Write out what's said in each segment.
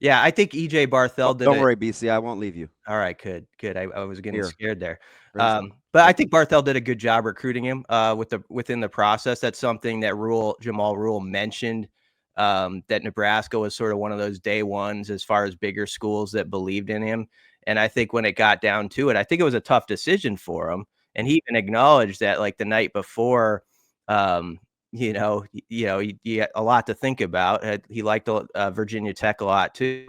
Yeah, I think EJ Barthel did Don't it. worry, BC. I won't leave you. All right, good. I was getting Here, scared there. bring some. But I think Barthel did a good job recruiting him within the process. That's something that Jamal Rhule mentioned, that Nebraska was sort of one of those day ones as far as bigger schools that believed in him. And I think when it got down to it, I think it was a tough decision for him. And he even acknowledged that, like, the night before, he had a lot to think about. He liked Virginia Tech a lot too.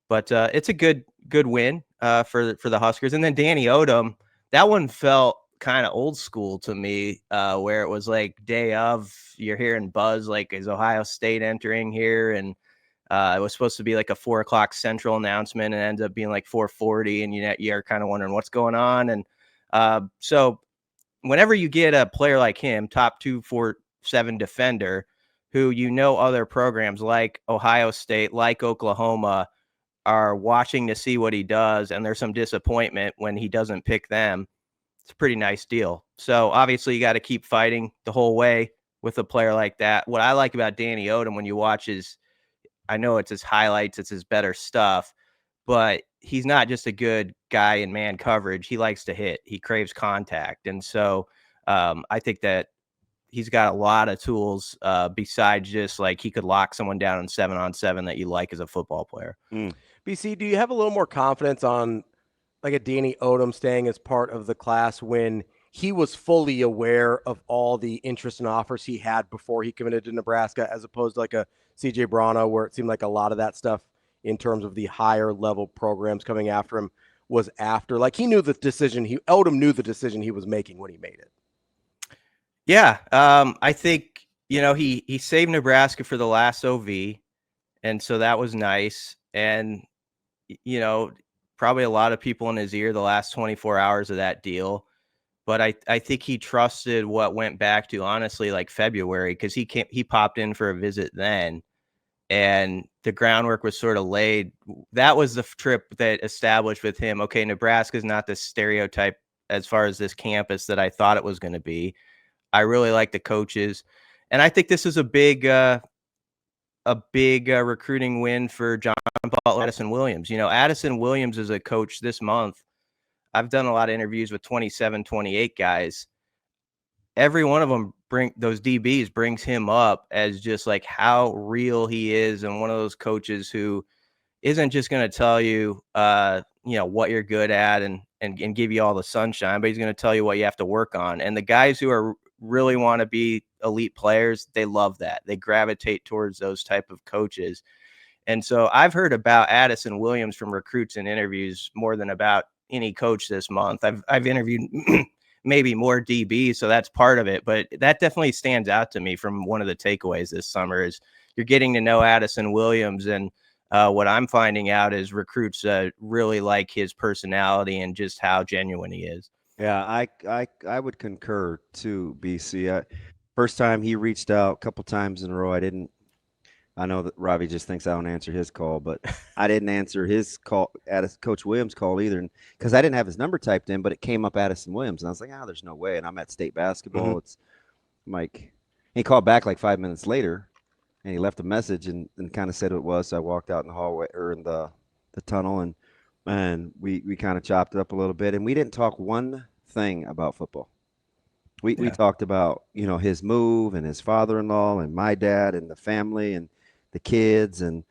But it's a good win for the Huskers. And then Danny Odom, that one felt kind of old school to me, where it was like day of, you're hearing buzz like, is Ohio State entering here? And it was supposed to be like a 4:00 Central announcement, and it ended up being like 4:40, and you're kind of wondering what's going on. And so whenever you get a player like him, top 247 defender, who other programs like Ohio State, like Oklahoma, are watching to see what he does, and there's some disappointment when he doesn't pick them, it's a pretty nice deal. So obviously you got to keep fighting the whole way with a player like that. What I like about Danny Odom, when you watch I know it's his highlights, it's his better stuff, but he's not just a good guy in man coverage. He likes to hit. He craves contact. And so I think that he's got a lot of tools besides just like he could lock someone down in 7-on-7 that you like as a football player. BC, do you have a little more confidence on like a Danny Odom staying as part of the class when he was fully aware of all the interest and offers he had before he committed to Nebraska, as opposed to like a CJ Brano, where it seemed like a lot of that stuff in terms of the higher level programs coming after him was after? Like, he knew the decision. Odom knew the decision he was making when he made it. Yeah, I think he saved Nebraska for the last OV, and so that was nice. And probably a lot of people in his ear the last 24 hours of that deal. But I think he trusted what went back to, honestly, like February, because he popped in for a visit then, and the groundwork was sort of laid. That was the trip that established with him, okay, Nebraska is not the stereotype as far as this campus that I thought it was going to be. I really like the coaches, and I think this is a big recruiting win for John Butler, Addison Williams. Addison Williams is a coach this month. I've done a lot of interviews with 27, 28 guys. Every one of them those DBs brings him up as just like how real he is, and one of those coaches who isn't just going to tell you, what you're good at and give you all the sunshine, but he's going to tell you what you have to work on. And the guys who really want to be elite players, they love that. They gravitate towards those type of coaches. And so I've heard about Addison Williams from recruits and interviews more than about any coach this month. I've interviewed maybe more DBs, so that's part of it. But that definitely stands out to me from one of the takeaways this summer is you're getting to know Addison Williams. And what I'm finding out is recruits really like his personality and just how genuine he is. Yeah, I would concur too, BC. First time he reached out, a couple times in a row, I know that Ravi just thinks I don't answer his call, but I didn't answer his call, Coach Williams' call either, because I didn't have his number typed in, but it came up Addison Williams, and I was like, there's no way. And I'm at state basketball. I'm like, he called back like 5 minutes later, and he left a message and kind of said who it was. So I walked out in the hallway or in the tunnel, and we kind of chopped it up a little bit, and we didn't talk one thing about football. We talked about his move and his father-in-law and my dad and the family and the kids, and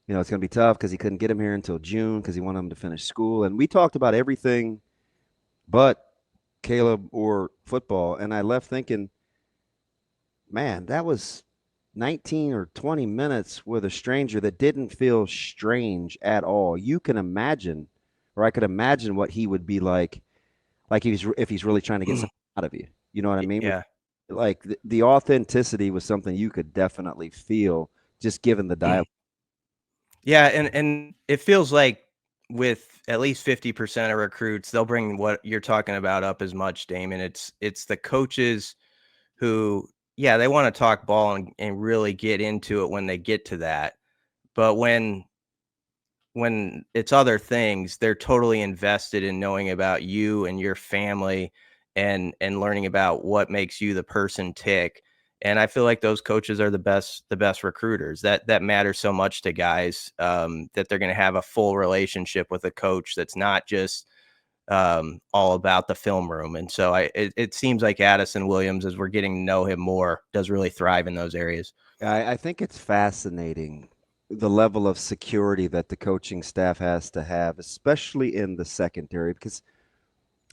it's going to be tough because he couldn't get him here until June because he wanted him to finish school. And we talked about everything but Caleb or football. And I left thinking, man, that was 19 or 20 minutes with a stranger that didn't feel strange at all. You can imagine, or I could imagine what he would be like if he's really trying to get something out of you. You know what I mean? Yeah. Like the authenticity was something you could definitely feel just given the dialogue. Yeah, and it feels like with at least 50% of recruits, they'll bring what you're talking about up as much, Damon. It's the coaches who, they want to talk ball and really get into it when they get to that. But when it's other things, they're totally invested in knowing about you and your family and learning about what makes you the person tick. And I feel like those coaches are the best recruiters. That matters so much to guys, that they're going to have a full relationship with a coach that's not just all about the film room. And so it seems like Addison Williams, as we're getting to know him more, does really thrive in those areas. I think it's fascinating the level of security that the coaching staff has to have, especially in the secondary, because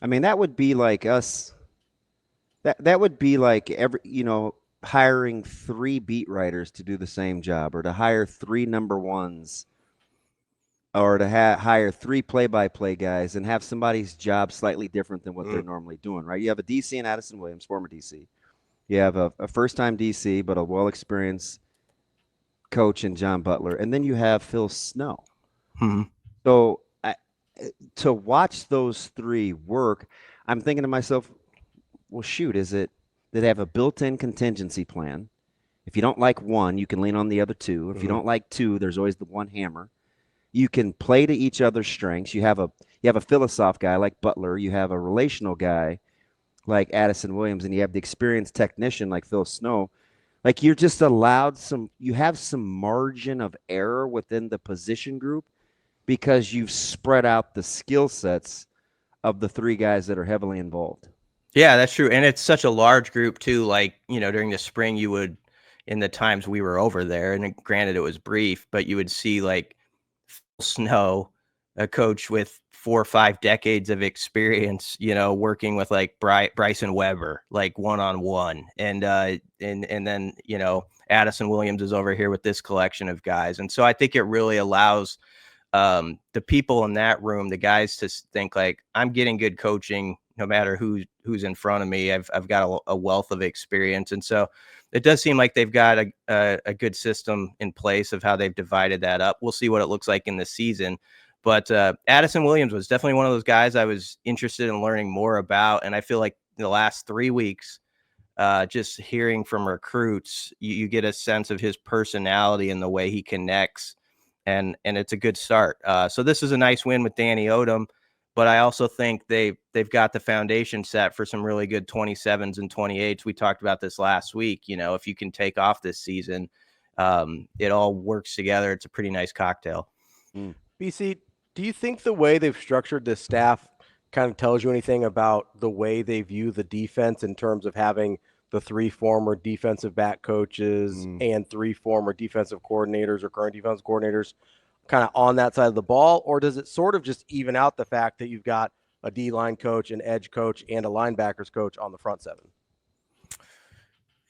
I mean that would be like us. That would be like hiring 3 beat writers to do the same job, or to hire 3 number ones, or to hire 3 play-by-play guys and have somebody's job slightly different than what they're normally doing, right? You have a DC in Addison Williams, former DC. You have a first-time DC, but a well-experienced coach in John Butler. And then you have Phil Snow. So to watch those 3 work, I'm thinking to myself, well, shoot, do they have a built-in contingency plan? If you don't like one, you can lean on the other 2. If you don't like 2, there's always the one hammer. You can play to each other's strengths. You have a philosoph guy like Butler. You have a relational guy like Addison Williams, and you have the experienced technician like Phil Snow. Like, you're just allowed you have some margin of error within the position group because you've spread out the skill sets of the 3 guys that are heavily involved. Yeah, that's true. And it's such a large group too. Like, during the spring, you would, in the times we were over there, and granted it was brief, but you would see like Phil Snow, a coach with 4 or 5 decades of experience, working with like Bryson Weber, like one-on-one. And then, Addison Williams is over here with this collection of guys. And so I think it really allows the people in that room, the guys, to think like, I'm getting good coaching no matter who's in front of me. I've got a wealth of experience. And so it does seem like they've got a good system in place of how they've divided that up. We'll see what it looks like in the season. But Addison Williams was definitely one of those guys I was interested in learning more about. And I feel like the last 3 weeks, just hearing from recruits, you get a sense of his personality and the way he connects. And it's a good start. So this is a nice win with Danny Odom. But I also think they've got the foundation set for some really good 27s and 28s. We talked about this last week. If you can take off this season, it all works together. It's a pretty nice cocktail. BC, do you think the way they've structured this staff kind of tells you anything about the way they view the defense in terms of having the 3 former defensive back coaches and 3 former defensive coordinators or current defensive coordinators kind of on that side of the ball? Or does it sort of just even out the fact that you've got a D-line coach, an edge coach, and a linebackers coach on the front 7?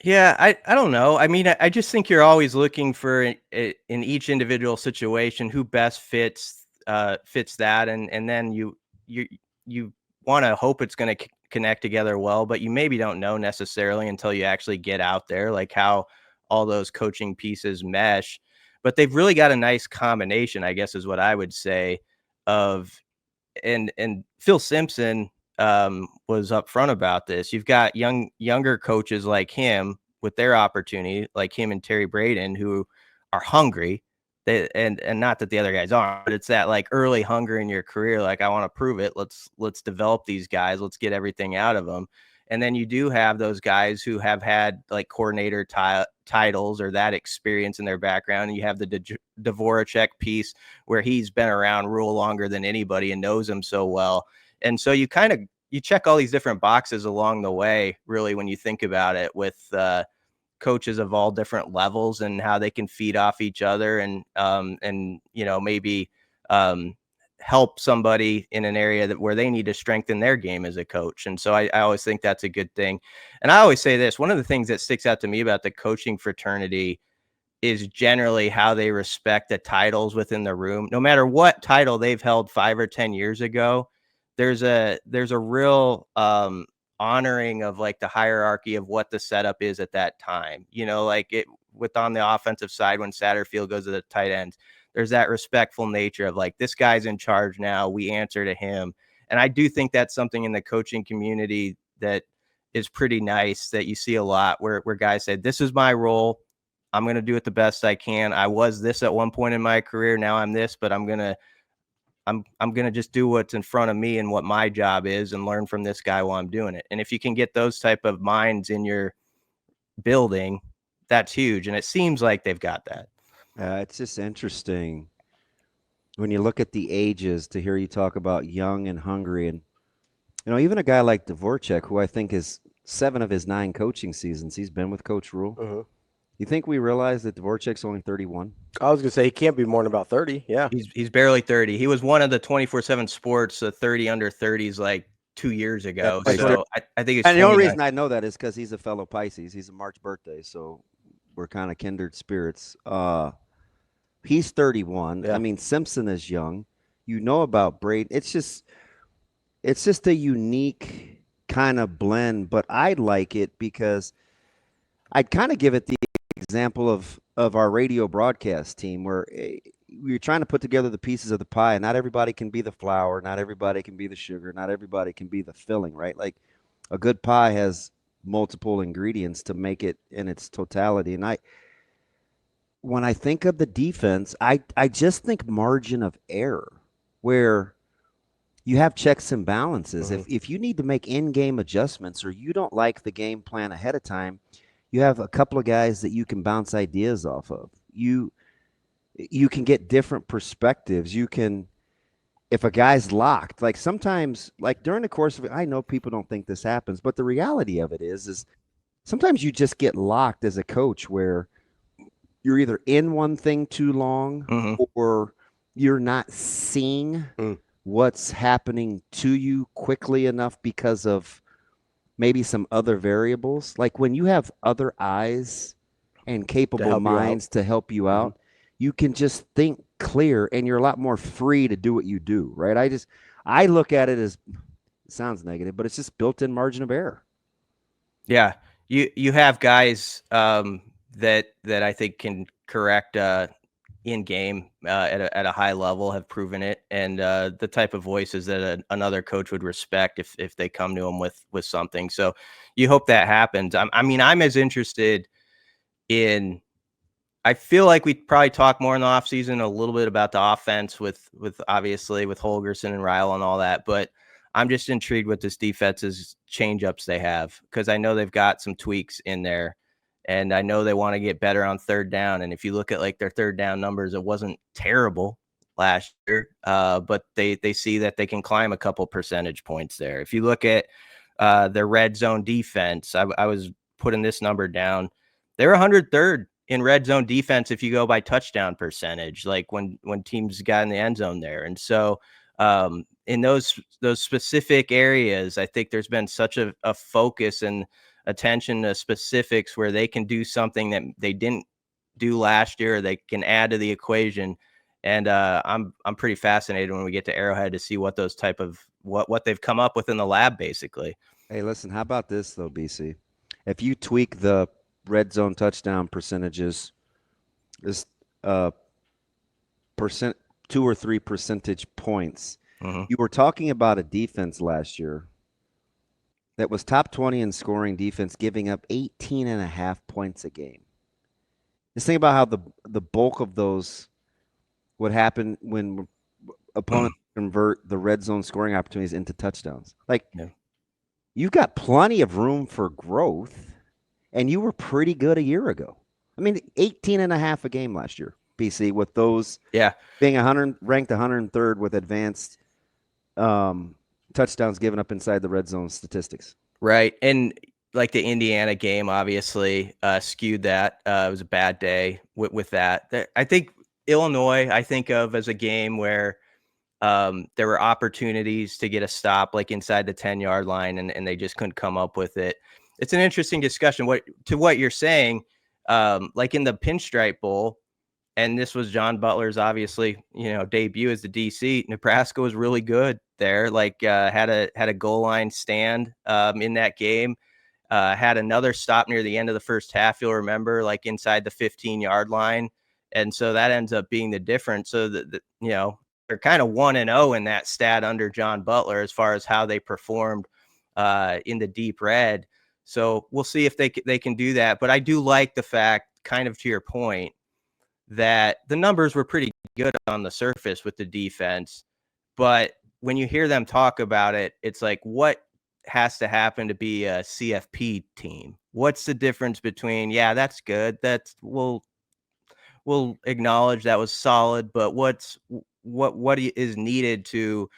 Yeah, I don't know. I mean, I just think you're always looking for in each individual situation who best fits that, and then you want to hope it's going to connect together well, but you maybe don't know necessarily until you actually get out there, like how all those coaching pieces mesh. But they've really got a nice combination, I guess, is what I would say, of and Phil Simpson was upfront about this. You've got younger coaches like him with their opportunity, like him and Terry Braden, who are hungry. And not that the other guys aren't, but it's that like early hunger in your career. Like, I want to prove it. Let's develop these guys. Let's get everything out of them. And then you do have those guys who have had like coordinator titles or that experience in their background. And you have the Dvorak piece where he's been around Rhule longer than anybody and knows him so well. And so you check all these different boxes along the way, really, when you think about it, with coaches of all different levels and how they can feed off each other and maybe help somebody in an area where they need to strengthen their game as a coach. And so I always think that's a good thing. And I always say this, one of the things that sticks out to me about the coaching fraternity is generally how they respect the titles within the room. No matter what title they've held 5 or 10 years ago, there's a real honoring of like the hierarchy of what the setup is at that time. Like it with on the offensive side, when Satterfield goes to the tight ends, there's that respectful nature of like, this guy's in charge now, we answer to him. And I do think that's something in the coaching community that is pretty nice, that you see a lot where guys say, this is my role, I'm going to do it the best I can. I was this at one point in my career, now I'm this, but I'm going to just do what's in front of me and what my job is and learn from this guy while I'm doing it. And if you can get those type of minds in your building, that's huge. And it seems like they've got that. It's just interesting when you look at the ages to hear you talk about young and hungry. And, even a guy like Dvorak, who I think is 7 of his 9 coaching seasons, he's been with Coach Rhule. Mm-hmm. You think we realize that Dvorak's only 31? I was going to say he can't be more than about 30. Yeah. He's barely 30. He was one of the 24/7 Sports 30 under 30s like 2 years ago. Yeah, so I think it's. And the only reason I know that is because he's a fellow Pisces. He's a March birthday, so we're kind of kindred spirits. He's 31. Yeah. I mean, Simpson is young. About Braden. It's just a unique kind of blend, but I like it because I'd kind of give it the example of our radio broadcast team where we're trying to put together the pieces of the pie, and not everybody can be the flour, not everybody can be the sugar, not everybody can be the filling, right? Like a good pie has multiple ingredients to make it in its totality. And when I think of the defense, I just think margin of error where you have checks and balances. Mm-hmm. If you need to make in-game adjustments or you don't like the game plan ahead of time, you have a couple of guys that you can bounce ideas off of. You can get different perspectives. You can, if a guy's locked, like sometimes, like during the course of it, I know people don't think this happens, but the reality of it is sometimes you just get locked as a coach where you're either in one thing too long or you're not seeing what's happening to you quickly enough because of maybe some other variables. Like when you have other eyes and capable minds to help you out, you can just think clear and you're a lot more free to do what you do, right? I look at it as, it sounds negative, but it's just built-in margin of error. Yeah. You have guys that I think can correct in game at a high level, have proven it, and the type of voices that another coach would respect if they come to him with something. So you hope that happens. I'm as interested in. I feel like we probably talk more in the offseason a little bit about the offense with obviously with Holgerson and Rhule and all that, but I'm just intrigued with this defense's change-ups they have, because I know they've got some tweaks in there. And I know they want to get better on third down. And if you look at like their third down numbers, it wasn't terrible last year, but they see that they can climb a couple percentage points there. If you look at their red zone defense, I was putting this number down. They're 103rd in red zone defense if you go by touchdown percentage, like when teams got in the end zone there. And so in those specific areas, I think there's been such a focus and attention to specifics where they can do something that they didn't do last year, or they can add to the equation. And I'm pretty fascinated when we get to Arrowhead to see what those type of what they've come up with in the lab, basically. Hey, listen, how about this though, BC? If you tweak the red zone touchdown percentages, this 2 or 3 percentage points, you were talking about a defense last year that was top 20 in scoring defense, giving up 18.5 points a game. Just think about how the bulk of those would happen when opponents convert the red zone scoring opportunities into touchdowns. Like, you've got plenty of room for growth, and you were pretty good a year ago. I mean, 18.5 a game last year, PC, with those being ranked 103rd with advanced touchdowns given up inside the red zone statistics. Right. And like the Indiana game obviously skewed that. It was a bad day with that. I think Illinois, I think of as a game where there were opportunities to get a stop like inside the 10-yard line, and they just couldn't come up with it. It's an interesting discussion. What you're saying, like in the Pinstripe Bowl, and this was John Butler's obviously, debut as the DC. Nebraska was really good there. Like had a goal line stand in that game. Had another stop near the end of the first half. You'll remember, like inside the 15-yard line, and so that ends up being the difference. So that they're kind of 1-0 in that stat under John Butler as far as how they performed in the deep red. So we'll see if they can do that. But I do like the fact, kind of to your point, that the numbers were pretty good on the surface with the defense. But when you hear them talk about it, it's like, what has to happen to be a CFP team? what's the difference between, yeah, that's good, that's we'll acknowledge that was solid, but what is needed to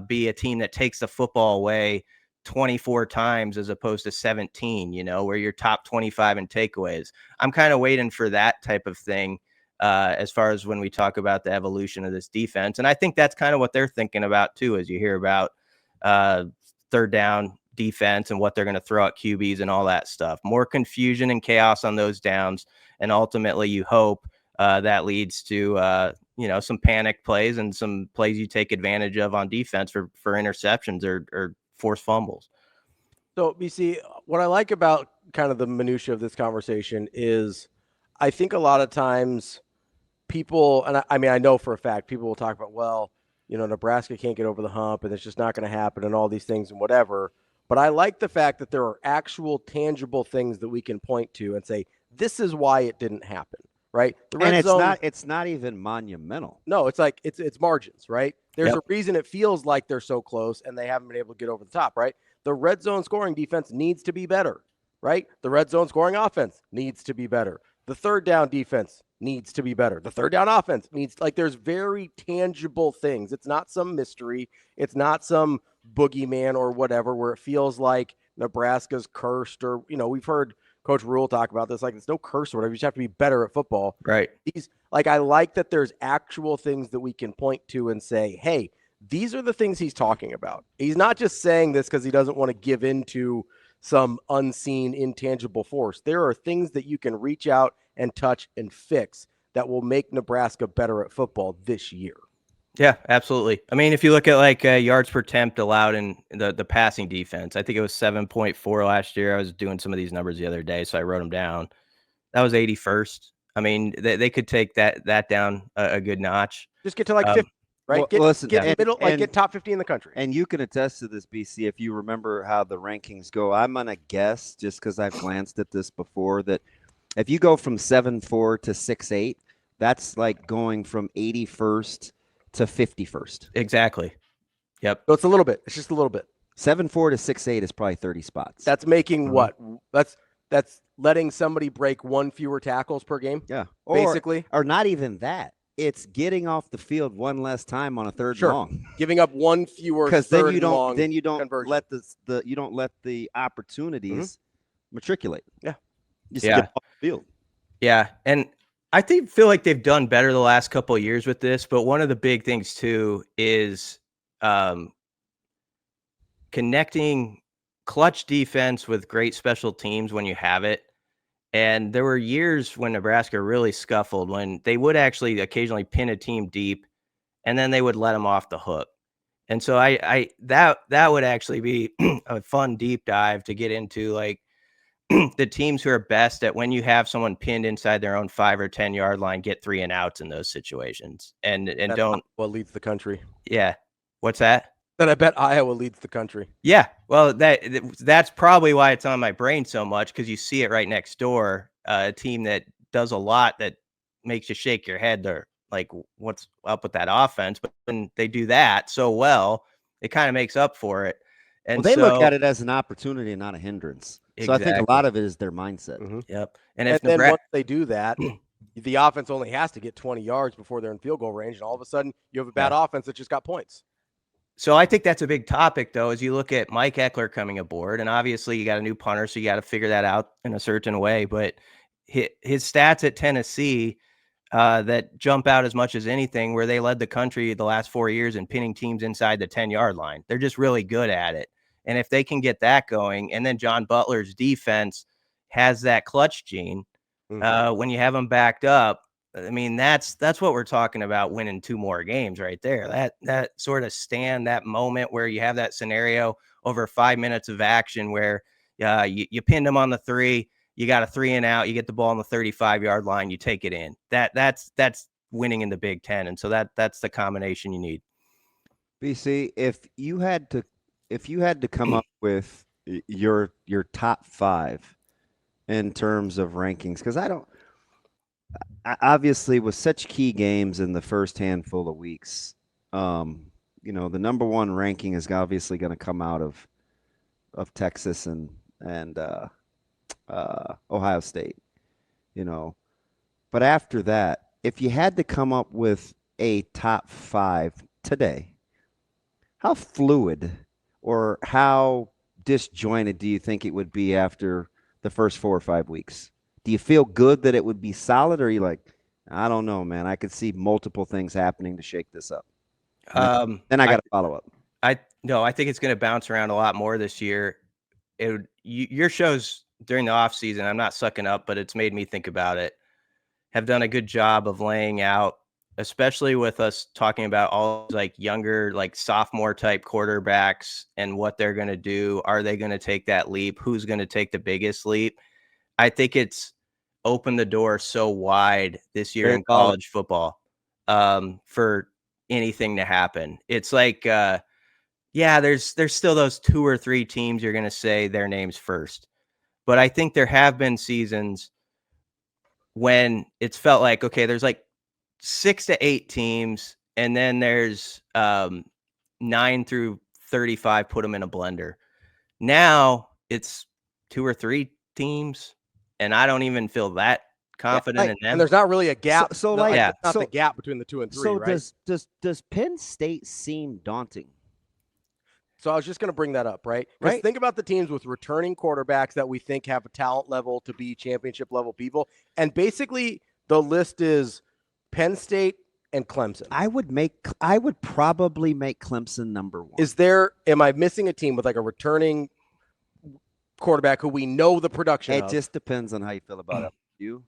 be a team that takes the football away 24 times as opposed to 17, where you're top 25 in takeaways. I'm kind of waiting for that type of thing as far as when we talk about the evolution of this defense. And I think that's kind of what they're thinking about too, as you hear about third down defense and what they're going to throw at QBs and all that stuff. More confusion and chaos on those downs. And ultimately you hope that leads to, some panic plays and some plays you take advantage of on defense for interceptions or forced fumbles. So, BC, what I like about kind of the minutia of this conversation is I think a lot of times people, and I know for a fact, people will talk about, well, Nebraska can't get over the hump and it's just not going to happen and all these things and whatever. But I like the fact that there are actual tangible things that we can point to and say, this is why it didn't happen. Right. The red zone, it's not even monumental. No, it's like it's margins, right? There's a reason it feels like they're so close and they haven't been able to get over the top, right? The red zone scoring defense needs to be better, right? The red zone scoring offense needs to be better. The third down defense needs to be better. The third down offense there's very tangible things. It's not some mystery. It's not some boogeyman or whatever where it feels like Nebraska's cursed or, we've heard Coach Rhule talk about this, like it's no curse or whatever. You just have to be better at football. Right. I like that there's actual things that we can point to and say, hey, these are the things he's talking about. He's not just saying this because he doesn't want to give into some unseen, intangible force. There are things that you can reach out and touch and fix that will make Nebraska better at football this year. Yeah, absolutely. I mean, if you look at yards per attempt allowed in the passing defense, I think it was 7.4 last year. I was doing some of these numbers the other day, so I wrote them down. That was 81st. I mean, they could take that down a good notch. Just get to 50, right? Well, get the middle, get top 50 in the country. And you can attest to this, BC, if you remember how the rankings go. I'm going to guess, just because I've glanced at this before, that if you go from 7-4 to 6-8, that's like going from 81st to 51st. Exactly. Yep. So it's a little bit. It's just a little bit. 7-4 to 6-8 is probably 30 spots. That's making what? That's letting somebody break one fewer tackles per game. Yeah. Basically. Or not even that. It's getting off the field one less time on a third and long. Giving up one fewer because then you don't conversion. let the opportunities matriculate. Yeah. Just get off the field. Yeah. And I feel like they've done better the last couple of years with this, but one of the big things too is connecting clutch defense with great special teams when you have it. And there were years when Nebraska really scuffled, when they would actually occasionally pin a team deep and then they would let them off the hook. And so that would actually be a fun deep dive to get into, like, the teams who are best at when you have someone pinned inside their own 5 or 10 yard line, get 3 and outs in those situations. And That's don't what leads the country. Yeah. What's that? That I bet Iowa leads the country. Yeah. Well, that's probably why it's on my brain so much, because you see it right next door. A team that does a lot that makes you shake your head. They're like, what's up with that offense? But when they do that so well, it kind of makes up for it. And they look at it as an opportunity and not a hindrance. Exactly. So I think a lot of it is their mindset. Mm-hmm. Yep. And then once they do that, the offense only has to get 20 yards before they're in field goal range, and all of a sudden you have a bad offense that just got points. So I think that's a big topic, though, as you look at Mike Eckler coming aboard, and obviously you got a new punter, so you got to figure that out in a certain way. But his stats at Tennessee that jump out as much as anything, where they led the country the last 4 years in pinning teams inside the 10-yard line. They're just really good at it. And if they can get that going, and then John Butler's defense has that clutch gene, when you have them backed up, I mean, that's what we're talking about, winning 2 more games right there. That sort of that moment where you have that scenario over 5 minutes of action where you pinned them on the 3, you got a 3 and out, you get the ball on the 35-yard line, you take it in. That's winning in the Big Ten. And so that's the combination you need. BC, if you had to come up with your top 5 in terms of rankings, because obviously with such key games in the first handful of weeks, the number 1 ranking is obviously going to come out of Texas and Ohio State, you know. But after that, if you had to come up with a top 5 today, how fluid or how disjointed do you think it would be after the first 4 or 5 weeks? Do you feel good that it would be solid, or are you like, I don't know, man, I could see multiple things happening to shake this up? Then I got to follow up. I think it's going to bounce around a lot more this year. Your shows during the off season, I'm not sucking up, but it's made me think about it, have done a good job of laying out, especially with us talking about all like younger, like sophomore type quarterbacks and what they're going to do. Are they going to take that leap? Who's going to take the biggest leap? I think it's opened the door so wide this year in college football for anything to happen. It's like, there's still those 2 or 3 teams you're going to say their names first. But I think there have been seasons when it's felt like, okay, there's like 6 to 8 teams, and then there's 9 through 35, put them in a blender. Now it's 2 or 3 teams, and I don't even feel that confident in them. And there's not really a gap. So the gap between the 2 and 3, so right? does Penn State seem daunting? So I was just going to bring that up, right? Because think about the teams with returning quarterbacks that we think have a talent level to be championship level people. And basically the list is Penn State and Clemson. I would probably make Clemson number 1. Am I missing a team with like a returning quarterback who we know the production of? It just depends on how you feel about LSU.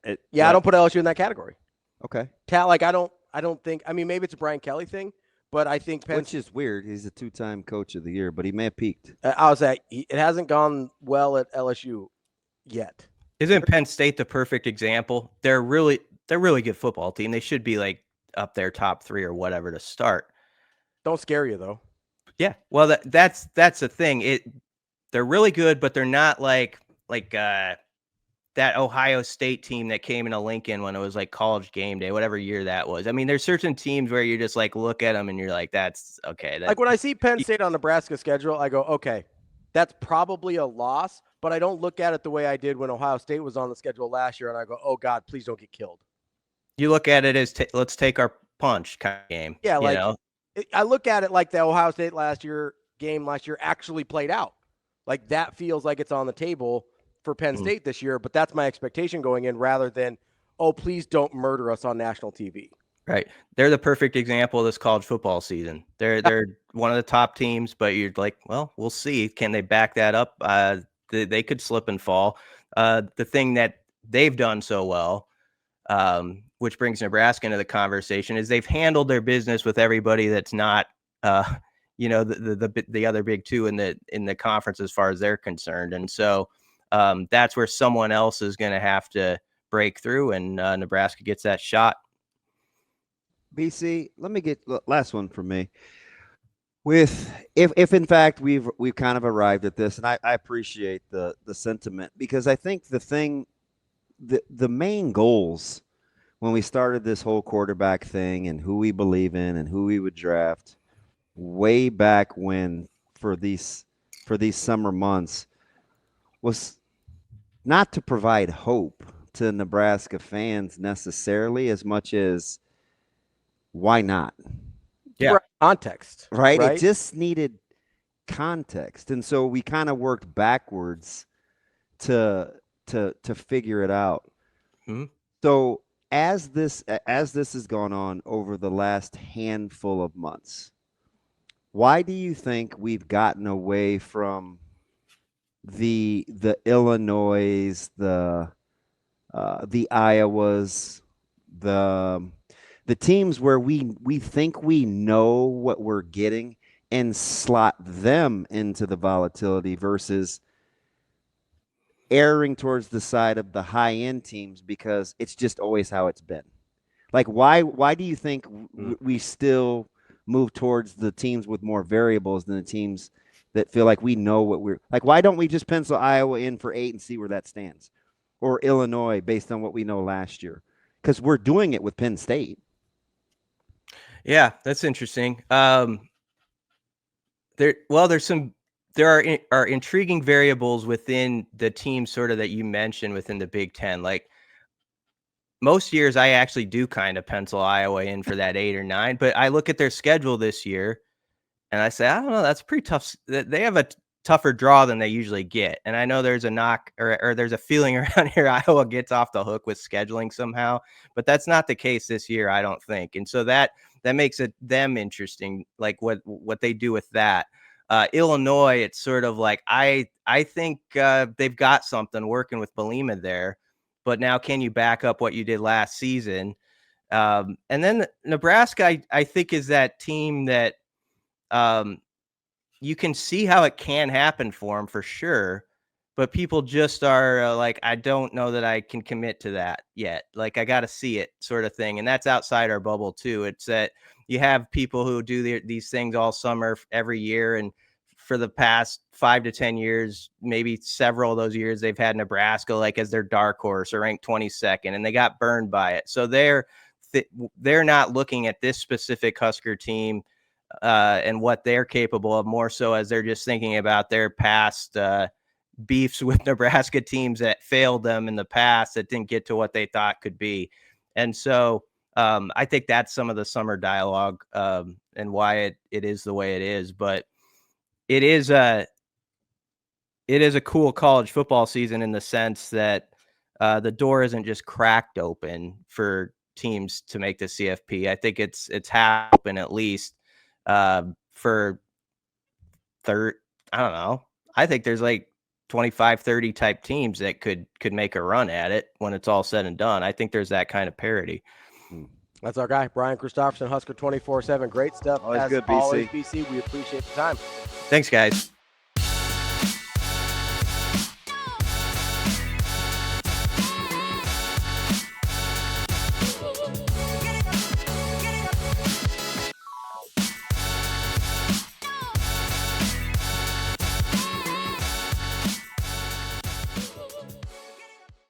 I don't put LSU in that category. Okay. I don't think, maybe it's a Brian Kelly thing. But I think which is weird. He's a 2-time coach of the year, but he may have peaked. It hasn't gone well at LSU yet. Isn't Penn State the perfect example? They're really good football team. They should be like up there top 3 or whatever to start. Don't scare you though. Yeah. Well, that's the thing. They're really good, but they're not like that Ohio State team that came into Lincoln when it was like college game day, whatever year that was. I mean, there's certain teams where you just like look at them and you're like, that's okay. Like when I see Penn State on Nebraska schedule, I go, okay, that's probably a loss, but I don't look at it the way I did when Ohio State was on the schedule last year. And I go, oh God, please don't get killed. You look at it as let's take our punch kind of game. Yeah. I look at it like the Ohio State game last year actually played out. Like that feels like it's on the table for Penn State this year, but that's my expectation going in rather than, oh, please don't murder us on national TV. Right. They're the perfect example of this college football season. They're one of the top teams, but you're like, well, we'll see. Can they back that up? They could slip and fall. The thing that they've done so well, which brings Nebraska into the conversation, is they've handled their business with everybody that's not, the other big 2 in the conference as far as they're concerned. And so, that's where someone else is going to have to break through, and Nebraska gets that shot. BC, let me get last one from me. If in fact we've kind of arrived at this, and I appreciate the sentiment, because I think the main goals when we started this whole quarterback thing and who we believe in and who we would draft way back when for these summer months was not to provide hope to Nebraska fans necessarily as much as why not? Yeah. Context. Right? It just needed context. And so we kind of worked backwards to figure it out. Mm-hmm. So as this has gone on over the last handful of months, why do you think we've gotten away from the Illinois, the Iowas, the teams where we think we know what we're getting and slot them into the volatility versus erring towards the side of the high-end teams because it's just always how it's been? Like, why do you think we still move towards the teams with more variables than the teams that feel like we know what we're like? Why don't we just pencil Iowa in for 8 and see where that stands, or Illinois based on what we know last year? Because we're doing it with Penn State. Yeah, that's interesting. There's some there are intriguing variables within the team sort of that you mentioned within the Big Ten. Like most years, I actually do kind of pencil Iowa in for that 8 or 9, but I look at their schedule this year and I say, I don't know, that's pretty tough. They have a tougher draw than they usually get. And I know there's a knock or there's a feeling around here Iowa gets off the hook with scheduling somehow, but that's not the case this year, I don't think. And so that makes it them interesting, like what they do with that. Illinois, it's sort of like I think they've got something working with Belima there, but now can you back up what you did last season? And then Nebraska, I think, is that team that you can see how it can happen for them for sure, but people just are like, I don't know that I can commit to that yet. Like I got to see it, sort of thing. And that's outside our bubble too. It's that you have people who do these things all summer every year, and for the past 5 to 10 years, maybe several of those years, they've had Nebraska like as their dark horse or ranked 22nd, and they got burned by it. So they're not looking at this specific Husker team and what they're capable of, more so as they're just thinking about their past beefs with Nebraska teams that failed them in the past, that didn't get to what they thought could be. And so I think that's some of the summer dialogue and why it is the way it is. But it is a cool college football season in the sense that the door isn't just cracked open for teams to make the CFP. I think it's half open at least for third. I don't know. I think there's like 25, 30 type teams that could make a run at it when it's all said and done. I think there's that kind of parity. That's our guy, Brian Christopherson, Husker247. Great stuff. Always good, BC. BC. We appreciate the time. Thanks, guys.